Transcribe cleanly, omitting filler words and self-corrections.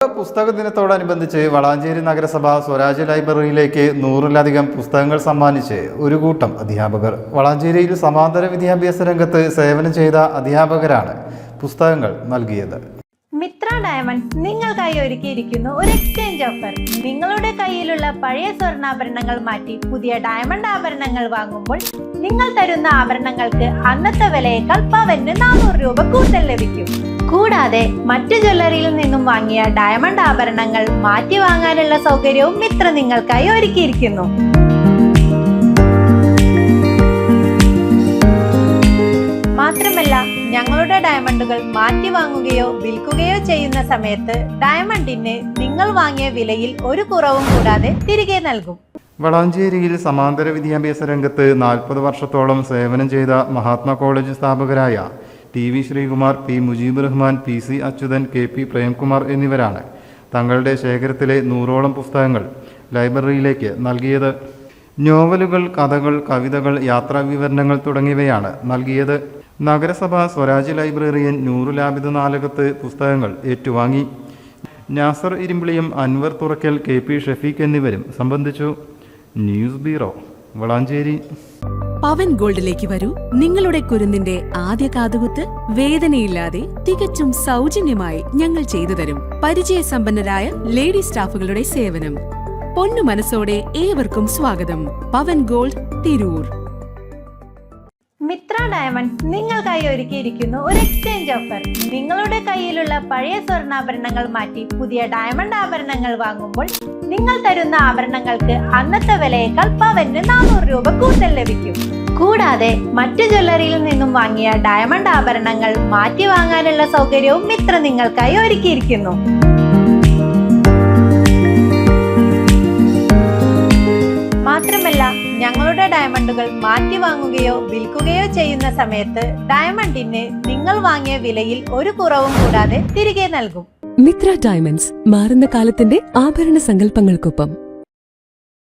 പുസ്തക ദിനത്തോടനുബന്ധിച്ച് വളാഞ്ചേരി നഗരസഭ സ്വരാജ് ലൈബ്രറിയിലേക്ക് 100-ലധികം പുസ്തകങ്ങൾ സമ്മാനിച്ച് ഒരു കൂട്ടം അധ്യാപകർ. വളാഞ്ചേരിയിൽ സമാന്തര വിദ്യാഭ്യാസ രംഗത്ത് സേവനം ചെയ്ത അധ്യാപകരാണ് പുസ്തകങ്ങൾ നൽകിയത്. മിത്ര ഡയമണ്ട്സ് നിങ്ങൾക്കായി ഒരുക്കിയിരിക്കുന്നു ഒരു എക്സ്ചേഞ്ച് ഓഫർ. നിങ്ങളുടെ കയ്യിലുള്ള പഴയ സ്വർണ്ണാഭരണങ്ങൾ മാറ്റി പുതിയ ഡയമണ്ട് ആഭരണങ്ങൾ വാങ്ങുമ്പോൾ നിങ്ങൾ തരുന്ന ആഭരണങ്ങൾക്ക് അന്നത്തെ വിലയേക്കാൾ പവന് 400 രൂപ കൂടുതൽ ലഭിക്കും. കൂടാതെ മറ്റു ജ്വല്ലറിയിൽ നിന്നും വാങ്ങിയ ഡയമണ്ട് ആഭരണങ്ങൾ മാറ്റി വാങ്ങാനുള്ള സൗകര്യവും മിത്ര നിങ്ങൾക്കായി ഒരുക്കിയിരിക്കുന്നു. മാത്രമല്ല, ഞങ്ങളുടെ ഡയമണ്ടുകൾ മാറ്റി വാങ്ങുകയോ വിൽക്കുകയോ ചെയ്യുന്ന സമയത്ത് ഡയമണ്ടിന് നിങ്ങൾ വാങ്ങിയ വിലയിൽ ഒരു കുറവും കൂടാതെ തിരികെ നൽകും. വളാഞ്ചേരിയിൽ സമാന്തര വിദ്യാഭ്യാസ രംഗത്ത് 40 വർഷത്തോളം സേവനം ചെയ്ത മഹാത്മാ കോളേജ് സ്ഥാപകരായ TV Sreekumar, P Mujeeb Rahman, PC Achuthan, KP Premkumar എന്നിവരാണ് തങ്ങളുടെ ശേഖരത്തിലെ 100ഓളം പുസ്തകങ്ങൾ ലൈബ്രറിയിലേക്ക് നൽകിയത്. നോവലുകൾ, കഥകൾ, കവിതകൾ, യാത്രാ വിവരണങ്ങൾ തുടങ്ങിയവയാണ് നൽകിയത്. നഗരസഭ സ്വരാജ് ലൈബ്രറിയൻ നൂറുൽ ആബിദ് നാലകത്ത് പുസ്തകങ്ങൾ ഏറ്റുവാങ്ങി. നാസർ ഇരുമ്പിളിയും, അൻവർ തുറക്കൽ, KP ഷഫീഖ് എന്നിവരും സംബന്ധിച്ചു. News bureau, Valanchery. പവൻ ഗോൾഡിലേക്ക് വരൂ. നിങ്ങളുടെ കുരുന്നിന്റെ ആദ്യ കാതുകുത്ത് വേദനയില്ലാതെ തികച്ചും സൗജന്യമായി ഞങ്ങൾ ചെയ്തു തരും. പരിചയസമ്പന്നരായ ലേഡി സ്റ്റാഫുകളുടെ സേവനം. പൊന്നു മനസ്സോടെ ഏവർക്കും സ്വാഗതം. പവൻ ഗോൾഡ്, തിരൂർ. മിത്ര ഡയമണ്ട്സ് നിങ്ങൾക്കായി ഒരുക്കിയിരിക്കുന്നു ഒരു എക്സ്ചേഞ്ച് ഓഫർ. നിങ്ങളുടെ കയ്യിലുള്ള പഴയ സ്വർണ്ണാഭരണങ്ങൾ മാറ്റി പുതിയ ഡയമണ്ട് ആഭരണങ്ങൾ വാങ്ങുമ്പോൾ നിങ്ങൾ തരുന്ന ആഭരണങ്ങൾക്ക് അന്നത്തെ വിലയേക്കാൾ പവന് 400 രൂപ കൂടുതൽ ലഭിക്കും. കൂടാതെ മറ്റു ജ്വല്ലറിയിൽ നിന്നും വാങ്ങിയ ഡയമണ്ട് ആഭരണങ്ങൾ മാറ്റി വാങ്ങാനുള്ള സൗകര്യവും മിത്ര നിങ്ങൾക്കായി ഒരുക്കിയിരിക്കുന്നു. മാത്രമല്ല, ഞങ്ങളുടെ ഡയമണ്ടുകൾ മാറ്റി വാങ്ങുകയോ വിൽക്കുകയോ ചെയ്യുന്ന സമയത്ത് ഡയമണ്ടിന് നിങ്ങൾ വാങ്ങിയ വിലയിൽ ഒരു കുറവും കൂടാതെ തിരികെ നൽകും. മിത്ര ഡയമണ്ട്സ്, മാറുന്ന കാലത്തിന്റെ ആഭരണ സങ്കല്പങ്ങൾക്കൊപ്പം.